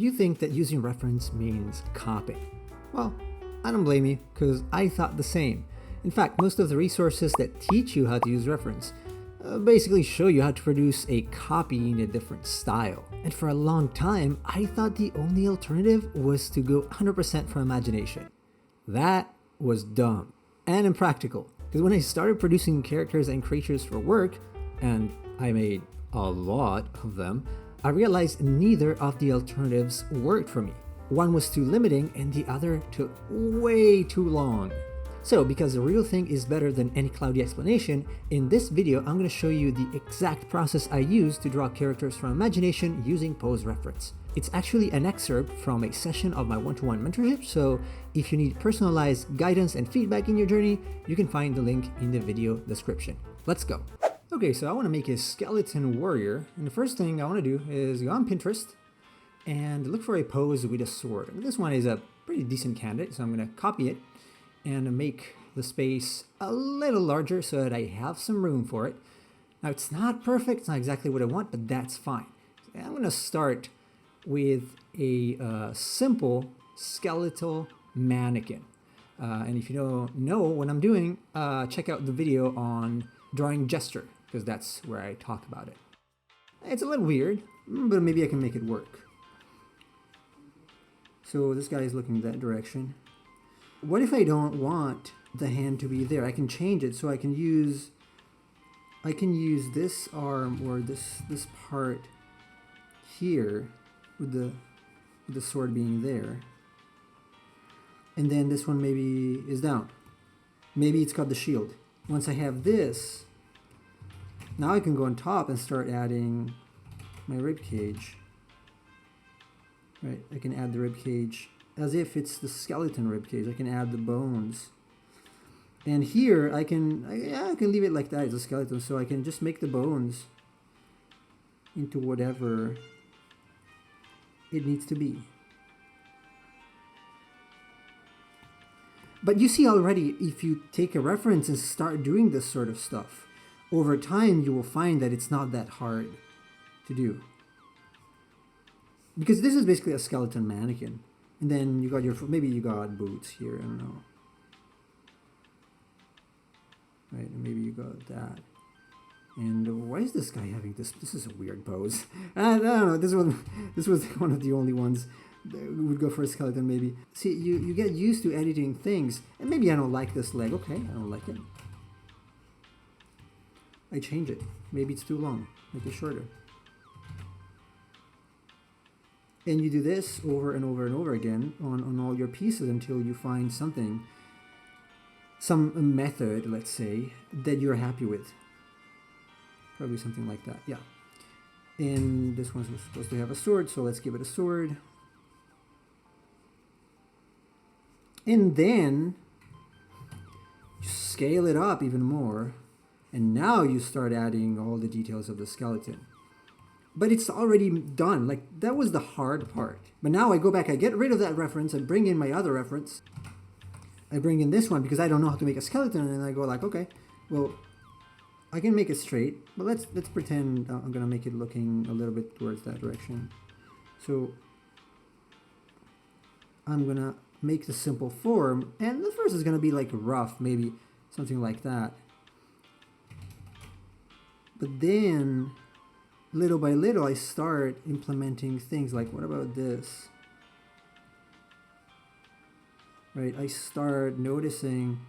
You think that using reference means copying. Well, I don't blame you, because I thought the same. In fact, most of the resources that teach you how to use reference basically show you how to produce a copy in a different style. And for a long time, I thought the only alternative was to go 100% from imagination. That was dumb and impractical, because when I started producing characters and creatures for work, and I made a lot of them, I realized neither of the alternatives worked for me. One was too limiting and the other took way too long. So, because the real thing is better than any cloudy explanation, in this video I'm going to show you the exact process I use to draw characters from imagination using pose reference. It's actually an excerpt from a session of my one-to-one mentorship, so if you need personalized guidance and feedback in your journey, you can find the link in the video description. Let's go. Okay, so I want to make a skeleton warrior, and the first thing I want to do is go on Pinterest and look for a pose with a sword. And this one is a pretty decent candidate, so I'm going to copy it and make the space a little larger so that I have some room for it. Now, it's not perfect, it's not exactly what I want, but that's fine. I'm going to start with a simple skeletal mannequin. And if you don't know what I'm doing, check out the video on drawing gesture, because that's where I talk about it. It's a little weird, but maybe I can make it work. So this guy is looking that direction. What if I don't want the hand to be there? I can change it so I can use this arm or this part here with the sword being there. And then this one maybe is down. Maybe it's got the shield. Once I have this, now I can go on top and start adding my rib cage. Right, I can add the rib cage as if it's the skeleton rib cage. I can add the bones. And here I can leave it like that as a skeleton, so I can just make the bones into whatever it needs to be. But you see already, if you take a reference and start doing this sort of stuff, over time you will find that it's not that hard to do. Because this is basically a skeleton mannequin. And then you got maybe you got boots here, I don't know. Right, and maybe you got that. And why is this guy having this? This is a weird pose. I don't know, this was one of the only ones that would go for a skeleton maybe. See, you get used to editing things, and maybe I don't like this leg. Okay, I don't like it. I change it. Maybe it's too long. Make it shorter. And you do this over and over and over again on all your pieces until you find something, some method, let's say, that you're happy with. Probably something like that, yeah. And this one's supposed to have a sword, so let's give it a sword. And then you scale it up even more. And now you start adding all the details of the skeleton. But it's already done. Like, that was the hard part. But now I go back, I get rid of that reference, I bring in my other reference. I bring in this one because I don't know how to make a skeleton, and I go like, okay, well, I can make it straight, but let's pretend I'm gonna make it looking a little bit towards that direction. So I'm gonna make the simple form, and the first is gonna be like rough, maybe something like that. But then, little by little, I start implementing things like, what about this? Right, I start noticing,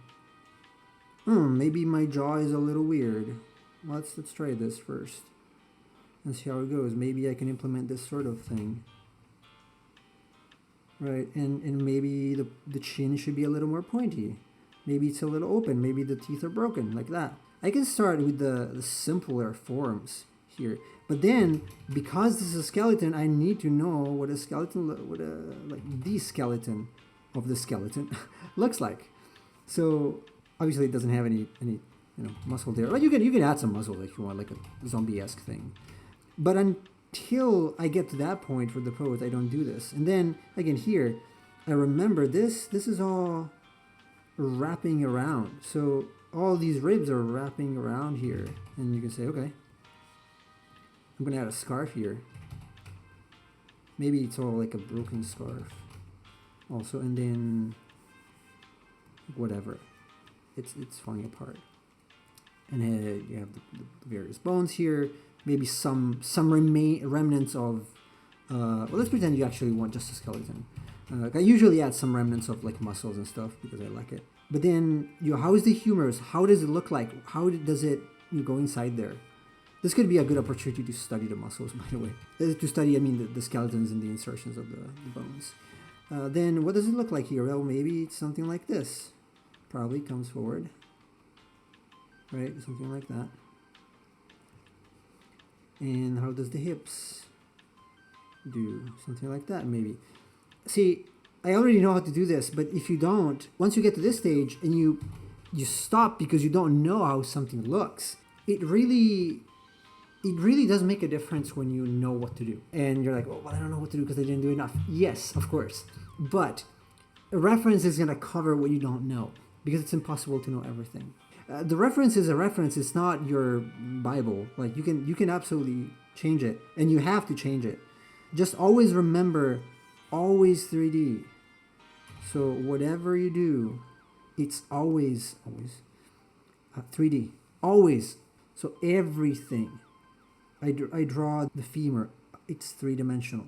maybe my jaw is a little weird. Let's try this first and see how it goes. Maybe I can implement this sort of thing. Right, and maybe the chin should be a little more pointy. Maybe it's a little open. Maybe the teeth are broken, like that. I can start with the simpler forms here. But then, because this is a skeleton, I need to know what a skeleton, like the skeleton of the skeleton looks like. So obviously it doesn't have any muscle there. But you can add some muscle if you want, like a zombie-esque thing. But until I get to that point for the pose, I don't do this. And then again here, I remember this is all wrapping around. So all these ribs are wrapping around here, and you can say, okay, I'm gonna add a scarf here. Maybe it's all like a broken scarf also, and then whatever, it's falling apart. And you have the various bones here, maybe some remnants of well, let's pretend you actually want just a skeleton. I usually add some remnants of like muscles and stuff because I like it. But then, how is the humerus? How does it look like? How does it go inside there? This could be a good opportunity to study the muscles, by the way. To study, I mean, the skeletons and the insertions of the bones. Then what does it look like here? Well, maybe it's something like this. Probably comes forward. Right, something like that. And how does the hips do? Something like that, maybe. See, I already know how to do this, but if you don't, once you get to this stage and you stop because you don't know how something looks, it really does make a difference when you know what to do. And you're like, oh, well, I don't know what to do because I didn't do enough. Yes, of course. But a reference is going to cover what you don't know because it's impossible to know everything. The reference is a reference. It's not your Bible. Like you can absolutely change it, and you have to change it. Just always remember, always 3D. So whatever you do, it's always 3D. Always. So everything. I draw the femur. It's 3-dimensional.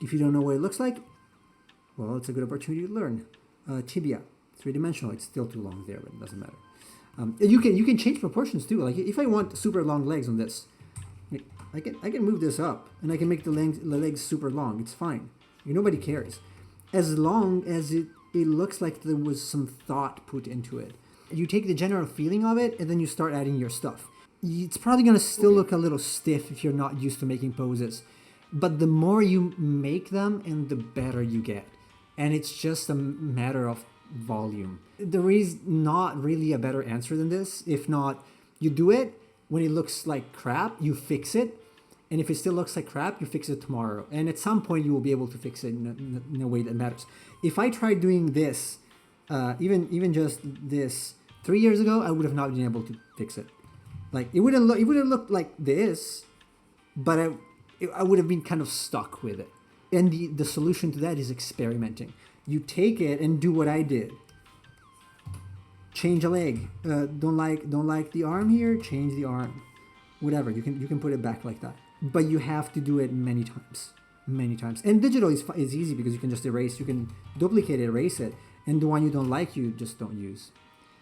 If you don't know what it looks like, well, it's a good opportunity to learn. Tibia, 3-dimensional. It's still too long there, but it doesn't matter. You can change proportions too. Like if I want super long legs on this, I can move this up and I can make the legs super long. It's fine. Nobody cares, as long as it looks like there was some thought put into it. You take the general feeling of it and then you start adding your stuff. It's probably going to still look a little stiff if you're not used to making poses, but the more you make them and the better you get. And it's just a matter of volume. There is not really a better answer than this. If not, you do it when it looks like crap, you fix it. And if it still looks like crap, you fix it tomorrow. And at some point you will be able to fix it in a way that matters. If I tried doing this, even just this 3 years ago, I would have not been able to fix it. Like it wouldn't look like this, but I would have been kind of stuck with it. And the solution to that is experimenting. You take it and do what I did. Change a leg. Don't like the arm here. Change the arm. Whatever. You can put it back like that. But you have to do it many times. And digital is easy because you can just erase. You can duplicate it, erase it, and the one you don't like, you just don't use.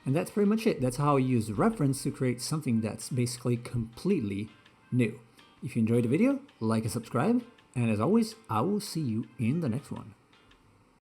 And that's pretty much it. That's how I use reference to create something that's basically completely new. If you enjoyed the video, like and subscribe. And as always, I will see you in the next one.